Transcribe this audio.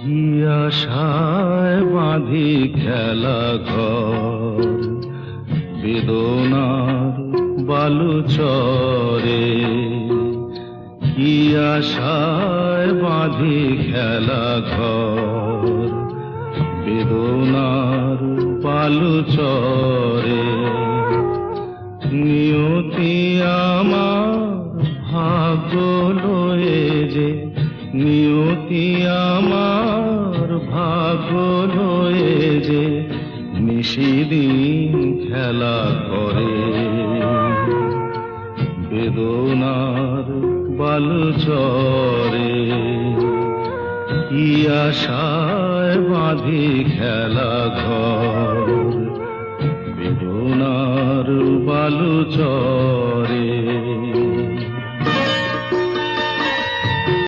কি আশায় বাঁধি খেলা ঘর, বেদনার বালু চরে। কি আশায় বাঁধি খেলা ঘর, বেদনার বালু চরে। নিয়তি আমার ভাগ্য লয়ে যে, নিয়তি আমার ভাগ্য লয়ে যে নিশিদিন খেলা করে। বেদনার বালু চরে, কি আশায় বাঁধি খেলা ঘর, বেদনার বালু চরে।